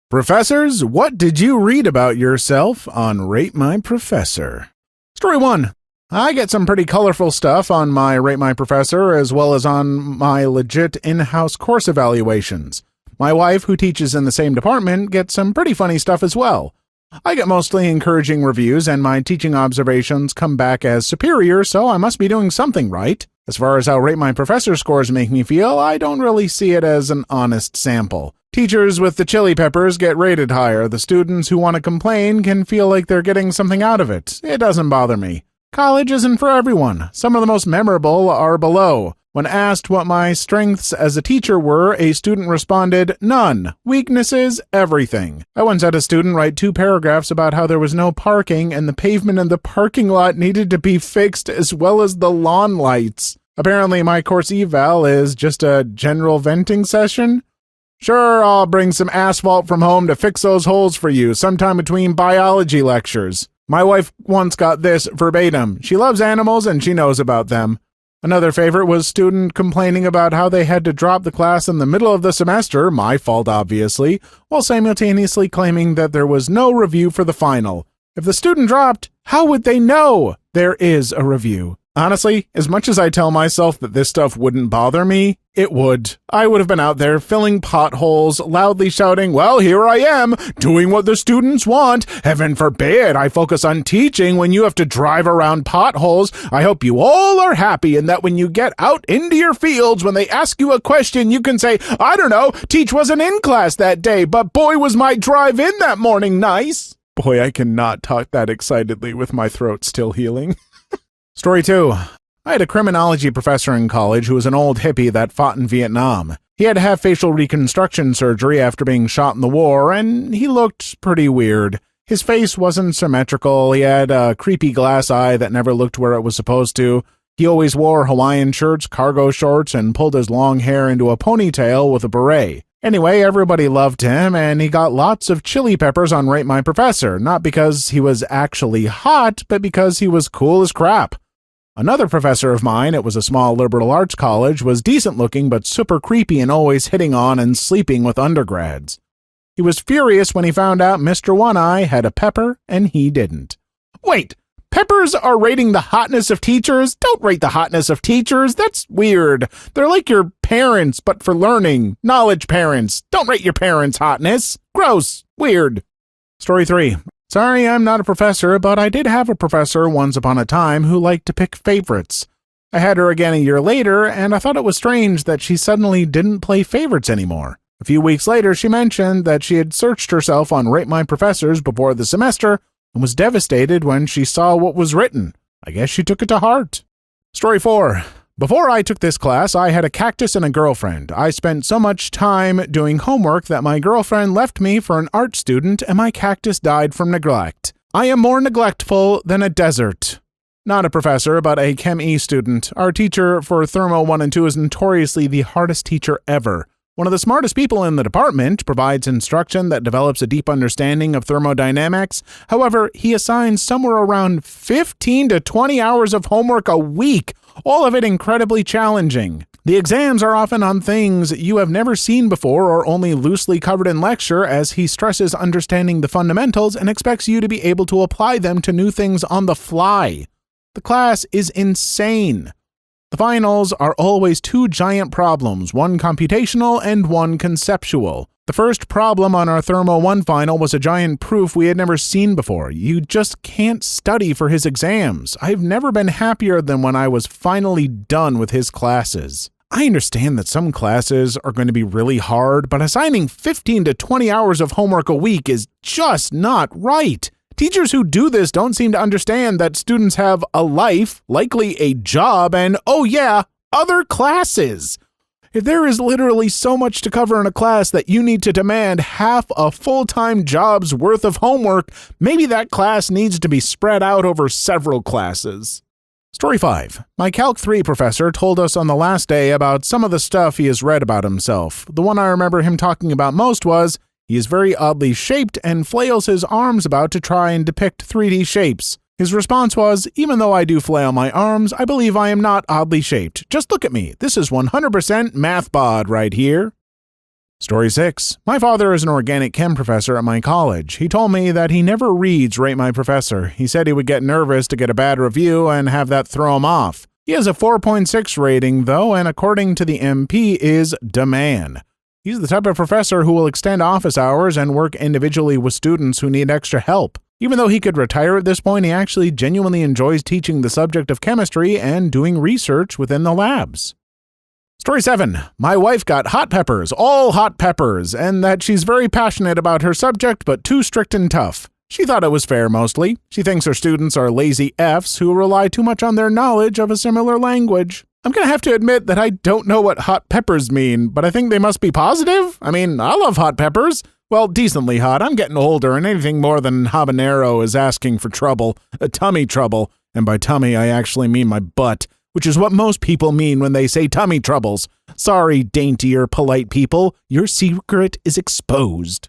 Professors, what did you read about yourself on Rate My Professor? Story 1. I get some pretty colorful stuff on my Rate My Professor as well as on my legit in-house course evaluations. My wife, who teaches in the same department, gets some pretty funny stuff as well. I get mostly encouraging reviews and my teaching observations come back as superior, so I must be doing something right. As far as how Rate My Professor scores make me feel, I don't really see it as an honest sample. Teachers with the chili peppers get rated higher. The students who want to complain can feel like they're getting something out of it. It doesn't bother me. College isn't for everyone. Some of the most memorable are below. When asked what my strengths as a teacher were, a student responded, none. Weaknesses, everything. I once had a student write 2 paragraphs about how there was no parking and the pavement in the parking lot needed to be fixed as well as the lawn lights. Apparently my course eval is just a general venting session. Sure, I'll bring some asphalt from home to fix those holes for you sometime between biology lectures. My wife once got this verbatim. She loves animals and she knows about them. Another favorite was student complaining about how they had to drop the class in the middle of the semester, my fault obviously, while simultaneously claiming that there was no review for the final. If the student dropped, how would they know there is a review? Honestly, as much as I tell myself that this stuff wouldn't bother me, it would. I would have been out there filling potholes, loudly shouting, well, here I am, doing what the students want. Heaven forbid I focus on teaching when you have to drive around potholes. I hope you all are happy and that when you get out into your fields, when they ask you a question, you can say, I don't know, Teach wasn't in class that day, but boy was my drive in that morning nice. Boy, I cannot talk that excitedly with my throat still healing. Story 2. I had a criminology professor in college who was an old hippie that fought in Vietnam. He had to have facial reconstruction surgery after being shot in the war, and he looked pretty weird. His face wasn't symmetrical, he had a creepy glass eye that never looked where it was supposed to. He always wore Hawaiian shirts, cargo shorts, and pulled his long hair into a ponytail with a beret. Anyway, everybody loved him, and he got lots of chili peppers on Rate My Professor, not because he was actually hot, but because he was cool as crap. Another professor of mine, it was a small liberal arts college, was decent looking but super creepy and always hitting on and sleeping with undergrads. He was furious when he found out Mr. One-Eye had a pepper and he didn't. Wait, peppers are rating the hotness of teachers? Don't rate the hotness of teachers, that's weird. They're like your parents, but for learning. Knowledge parents. Don't rate your parents' hotness. Gross. Weird. Story 3. Sorry, I'm not a professor, but I did have a professor once upon a time who liked to pick favorites. I had her again a year later, and I thought it was strange that she suddenly didn't play favorites anymore. A few weeks later, she mentioned that she had searched herself on Rate My Professors before the semester and was devastated when she saw what was written. I guess she took it to heart. Story 4. Before I took this class, I had a cactus and a girlfriend. I spent so much time doing homework that my girlfriend left me for an art student and my cactus died from neglect. I am more neglectful than a desert. Not a professor, but a Chem E student. Our teacher for Thermo 1 and 2 is notoriously the hardest teacher ever. One of the smartest people in the department, provides instruction that develops a deep understanding of thermodynamics. However, he assigns somewhere around 15 to 20 hours of homework a week, all of it incredibly challenging. The exams are often on things you have never seen before or only loosely covered in lecture, as he stresses understanding the fundamentals and expects you to be able to apply them to new things on the fly. The class is insane. The finals are always 2 giant problems, one computational and one conceptual. The first problem on our Thermo 1 final was a giant proof we had never seen before. You just can't study for his exams. I've never been happier than when I was finally done with his classes. I understand that some classes are going to be really hard, but assigning 15 to 20 hours of homework a week is just not right. Teachers who do this don't seem to understand that students have a life, likely a job, and, oh yeah, other classes. If there is literally so much to cover in a class that you need to demand half a full-time job's worth of homework, maybe that class needs to be spread out over several classes. Story 5. My Calc 3 professor told us on the last day about some of the stuff he has read about himself. The one I remember him talking about most was, he is very oddly shaped and flails his arms about to try and depict 3D shapes. His response was, even though I do flail my arms, I believe I am not oddly shaped. Just look at me. This is 100% math bod right here. Story 6. My father is an organic chem professor at my college. He told me that he never reads Rate My Professor. He said he would get nervous to get a bad review and have that throw him off. He has a 4.6 rating, though, and according to the MP, is the man. He's the type of professor who will extend office hours and work individually with students who need extra help. Even though he could retire at this point, he actually genuinely enjoys teaching the subject of chemistry and doing research within the labs. Story 7. My wife got hot peppers, all hot peppers, and that she's very passionate about her subject but too strict and tough. She thought it was fair mostly. She thinks her students are lazy Fs who rely too much on their knowledge of a similar language. I'm going to have to admit that I don't know what hot peppers mean, but I think they must be positive. I mean, I love hot peppers. Well, decently hot. I'm getting older, and anything more than habanero is asking for trouble. Tummy trouble. And by tummy, I actually mean my butt, which is what most people mean when they say tummy troubles. Sorry, daintier, polite people. Your secret is exposed.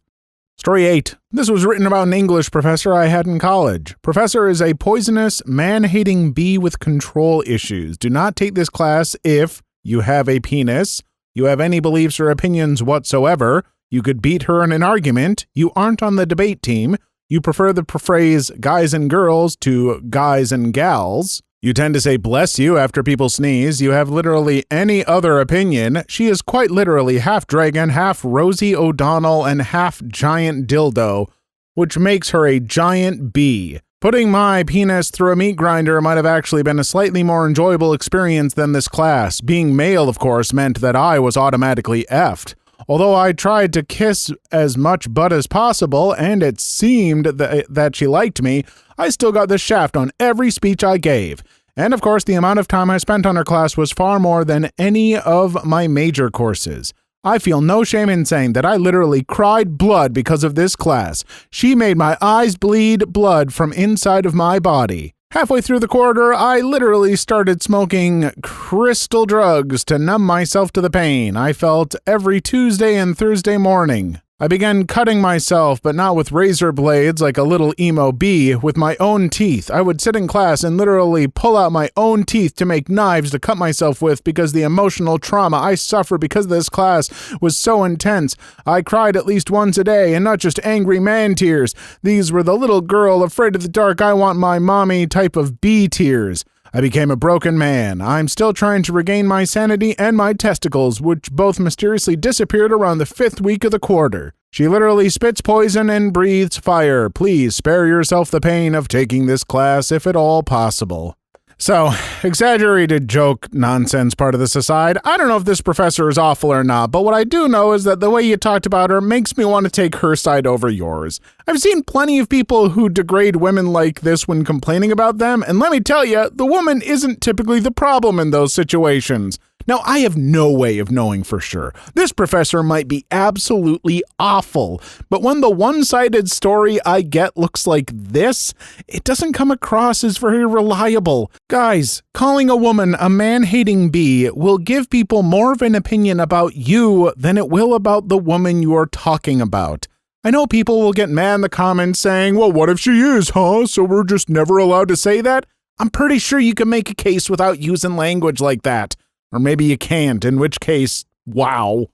Story 8. This was written about an English professor I had in college. Professor is a poisonous, man-hating bee with control issues. Do not take this class if you have a penis, you have any beliefs or opinions whatsoever, you could beat her in an argument, you aren't on the debate team, you prefer the phrase guys and girls to guys and gals, you tend to say bless you after people sneeze, you have literally any other opinion, she is quite literally half dragon, half Rosie O'Donnell, and half giant dildo, which makes her a giant bee. Putting my penis through a meat grinder might have actually been a slightly more enjoyable experience than this class. Being male, of course, meant that I was automatically effed. Although I tried to kiss as much butt as possible, and it seemed that she liked me, I still got the shaft on every speech I gave. And of course, the amount of time I spent on her class was far more than any of my major courses. I feel no shame in saying that I literally cried blood because of this class. She made my eyes bleed blood from inside of my body. Halfway through the quarter, I literally started smoking crystal drugs to numb myself to the pain I felt every Tuesday and Thursday morning. I began cutting myself, but not with razor blades like a little emo bee, with my own teeth. I would sit in class and literally pull out my own teeth to make knives to cut myself with because the emotional trauma I suffered because of this class was so intense. I cried at least once a day, and not just angry man tears. These were the little girl afraid of the dark, I want my mommy type of bee tears. I became a broken man. I'm still trying to regain my sanity and my testicles, which both mysteriously disappeared around the 5th week of the quarter. She literally spits poison and breathes fire. Please spare yourself the pain of taking this class if at all possible. So, exaggerated joke nonsense part of this aside, I don't know if this professor is awful or not, but what I do know is that the way you talked about her makes me want to take her side over yours. I've seen plenty of people who degrade women like this when complaining about them, and let me tell you, the woman isn't typically the problem in those situations. Now, I have no way of knowing for sure. This professor might be absolutely awful, but when the one-sided story I get looks like this, it doesn't come across as very reliable. Guys, calling a woman a man-hating bee will give people more of an opinion about you than it will about the woman you are talking about. I know people will get mad in the comments saying, well, what if she is, huh? So we're just never allowed to say that? I'm pretty sure you can make a case without using language like that. Or maybe you can't, in which case, wow.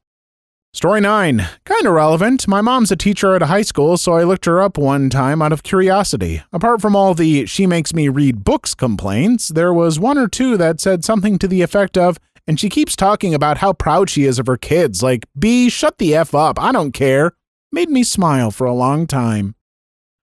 Story 9. Kinda relevant. My mom's a teacher at a high school, so I looked her up one time out of curiosity. Apart from all the she makes me read books complaints, there was one or two that said something to the effect of, and she keeps talking about how proud she is of her kids, like, B, shut the F up, I don't care. Made me smile for a long time.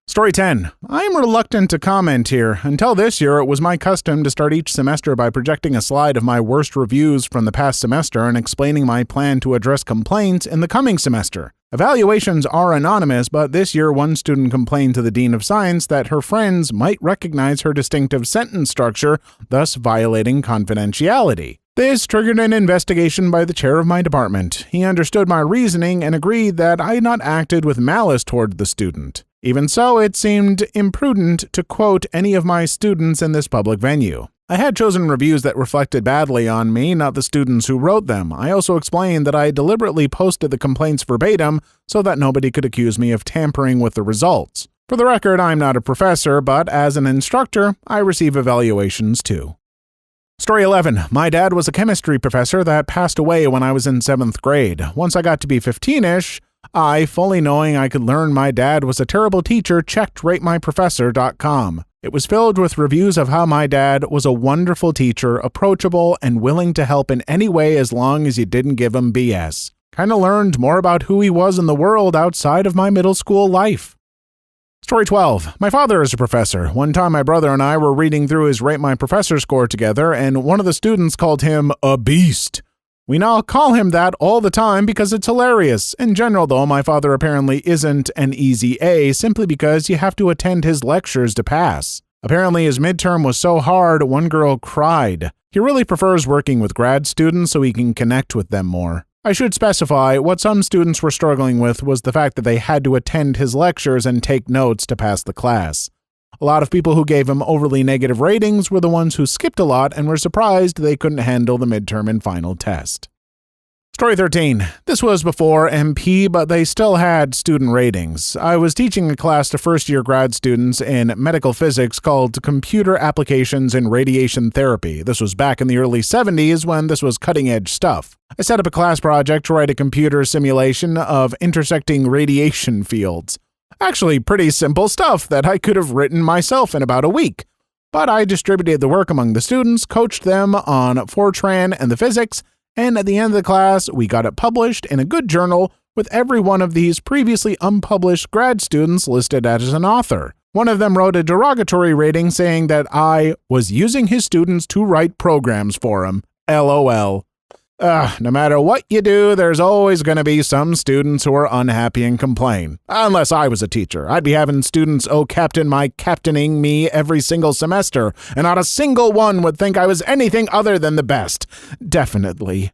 Story 10. I am reluctant to comment here. Until this year, it was my custom to start each semester by projecting a slide of my worst reviews from the past semester and explaining my plan to address complaints in the coming semester. Evaluations are anonymous, but this year one student complained to the Dean of Science that her friends might recognize her distinctive sentence structure, thus violating confidentiality. This triggered an investigation by the chair of my department. He understood my reasoning and agreed that I had not acted with malice toward the student. Even so, it seemed imprudent to quote any of my students in this public venue. I had chosen reviews that reflected badly on me, not the students who wrote them. I also explained that I deliberately posted the complaints verbatim so that nobody could accuse me of tampering with the results. For the record, I'm not a professor, but as an instructor, I receive evaluations too. Story 11. My dad was a chemistry professor that passed away when I was in 7th grade. Once I got to be 15-ish, I, fully knowing I could learn my dad was a terrible teacher, checked RateMyProfessor.com. It was filled with reviews of how my dad was a wonderful teacher, approachable, and willing to help in any way as long as you didn't give him BS. Kinda learned more about who he was in the world outside of my middle school life. Story 12. My father is a professor. One time my brother and I were reading through his Rate My Professor score together, and one of the students called him a beast. We now call him that all the time because it's hilarious. In general, though, my father apparently isn't an easy A simply because you have to attend his lectures to pass. Apparently his midterm was so hard, one girl cried. He really prefers working with grad students so he can connect with them more. I should specify, what some students were struggling with was the fact that they had to attend his lectures and take notes to pass the class. A lot of people who gave him overly negative ratings were the ones who skipped a lot and were surprised they couldn't handle the midterm and final test. Story 13. This was before MP, but they still had student ratings. I was teaching a class to first-year grad students in medical physics called Computer Applications in Radiation Therapy. This was back in the early 70s when this was cutting-edge stuff. I set up a class project to write a computer simulation of intersecting radiation fields. Actually, pretty simple stuff that I could have written myself in about a week. But I distributed the work among the students, coached them on Fortran and the physics, and at the end of the class, we got it published in a good journal with every one of these previously unpublished grad students listed as an author. One of them wrote a derogatory rating saying that I was using his students to write programs for him. LOL. No matter what you do, there's always going to be some students who are unhappy and complain. Unless I was a teacher. I'd be having students, oh captain, my captaining me every single semester, and not a single one would think I was anything other than the best. Definitely.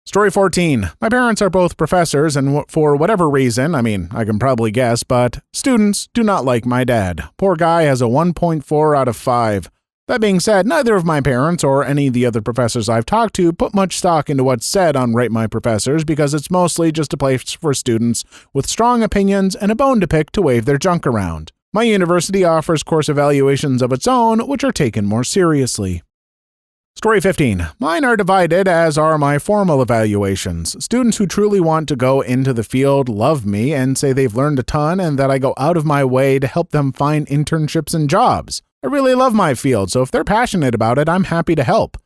Story 14. My parents are both professors, and for whatever reason, I can probably guess, but students do not like my dad. Poor guy has a 1.4 out of 5. That being said, neither of my parents or any of the other professors I've talked to put much stock into what's said on Rate My Professors because it's mostly just a place for students with strong opinions and a bone to pick to wave their junk around. My university offers course evaluations of its own, which are taken more seriously. Story 15. Mine are divided, as are my formal evaluations. Students who truly want to go into the field love me and say they've learned a ton and that I go out of my way to help them find internships and jobs. I really love my field, so if they're passionate about it, I'm happy to help.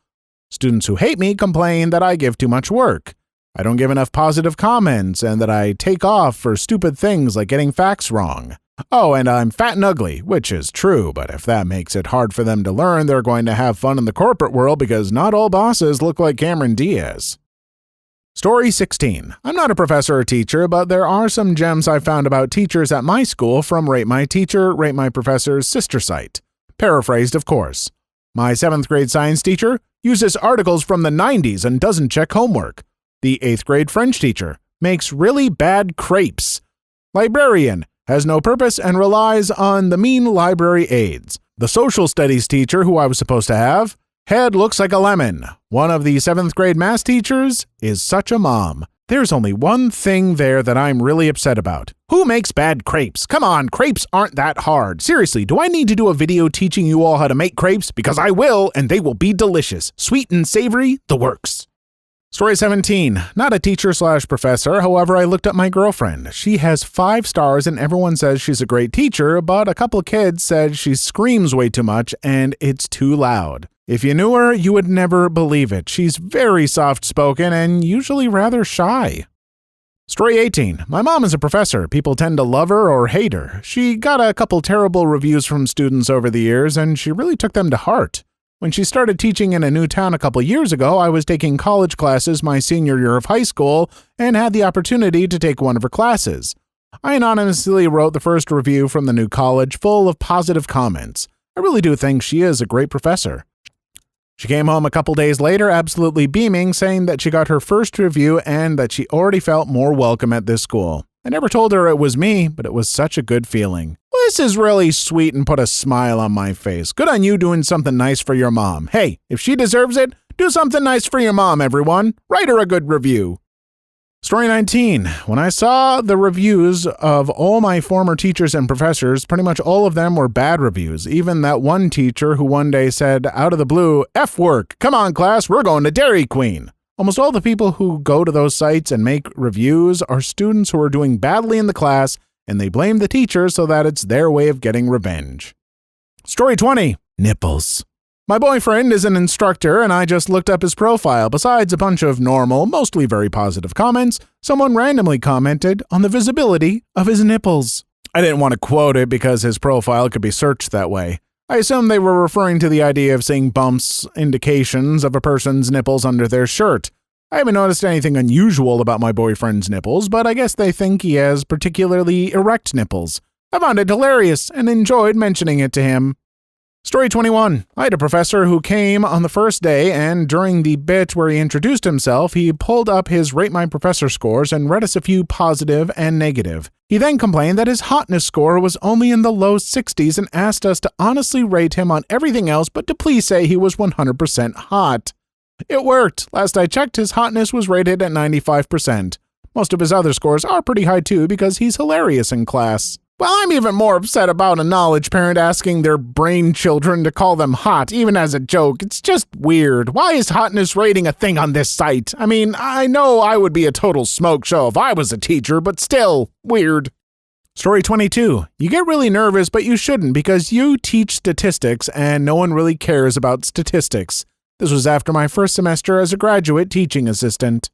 Students who hate me complain that I give too much work. I don't give enough positive comments and that I take off for stupid things like getting facts wrong. Oh, and I'm fat and ugly, which is true, but if that makes it hard for them to learn, they're going to have fun in the corporate world because not all bosses look like Cameron Diaz. Story 16. I'm not a professor or teacher, but there are some gems I found about teachers at my school from Rate My Teacher, Rate My Professor's sister site. Paraphrased, of course. My 7th grade science teacher uses articles from the 90s and doesn't check homework. The 8th grade French teacher makes really bad crepes. Librarian has no purpose and relies on the mean library aides. The social studies teacher who I was supposed to have, head looks like a lemon. One of the 7th grade math teachers is such a mom. There's only one thing there that I'm really upset about. Who makes bad crepes? Come on, crepes aren't that hard. Seriously, do I need to do a video teaching you all how to make crepes? Because I will, and they will be delicious. Sweet and savory, the works. Story 17. Not a teacher/professor, however, I looked up my girlfriend. She has 5 stars and everyone says she's a great teacher, but a couple of kids said she screams way too much and it's too loud. If you knew her, you would never believe it. She's very soft-spoken and usually rather shy. Story 18. My mom is a professor. People tend to love her or hate her. She got a couple terrible reviews from students over the years, and she really took them to heart. When she started teaching in a new town a couple years ago, I was taking college classes my senior year of high school and had the opportunity to take one of her classes. I anonymously wrote the first review from the new college full of positive comments. I really do think she is a great professor. She came home a couple days later absolutely beaming, saying that she got her first review and that she already felt more welcome at this school. I never told her it was me, but it was such a good feeling. This is really sweet and put a smile on my face. Good on you doing something nice for your mom. Hey, if she deserves it, do something nice for your mom, everyone. Write her a good review. Story 19. When I saw the reviews of all my former teachers and professors, pretty much all of them were bad reviews. Even that one teacher who one day said, out of the blue, F work, come on class, we're going to Dairy Queen. Almost all the people who go to those sites and make reviews are students who are doing badly in the class, and they blame the teacher so that it's their way of getting revenge. Story 20. Nipples. My boyfriend is an instructor, and I just looked up his profile. Besides a bunch of normal, mostly very positive comments, someone randomly commented on the visibility of his nipples. I didn't want to quote it because his profile could be searched that way. I assumed they were referring to the idea of seeing bumps, indications of a person's nipples under their shirt. I haven't noticed anything unusual about my boyfriend's nipples, but I guess they think he has particularly erect nipples. I found it hilarious and enjoyed mentioning it to him. Story 21. I had a professor who came on the first day, and during the bit where he introduced himself, he pulled up his Rate My Professor scores and read us a few positive and negative. He then complained that his hotness score was only in the low 60s and asked us to honestly rate him on everything else but to please say he was 100% hot. It worked. Last I checked, his hotness was rated at 95%. Most of his other scores are pretty high too because he's hilarious in class. Well, I'm even more upset about a knowledge parent asking their brain children to call them hot, even as a joke. It's just weird. Why is hotness rating a thing on this site? I mean, I know I would be a total smoke show if I was a teacher, but still, weird. Story 22. You get really nervous, but you shouldn't because you teach statistics and no one really cares about statistics. This was after my first semester as a graduate teaching assistant.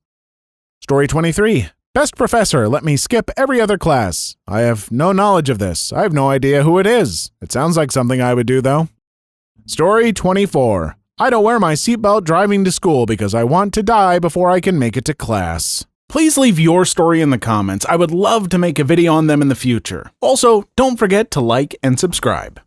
Story 23. Best professor let me skip every other class. I have no knowledge of this. I have no idea who it is. It sounds like something I would do, though. Story 24. I don't wear my seatbelt driving to school because I want to die before I can make it to class. Please leave your story in the comments. I would love to make a video on them in the future. Also, don't forget to like and subscribe.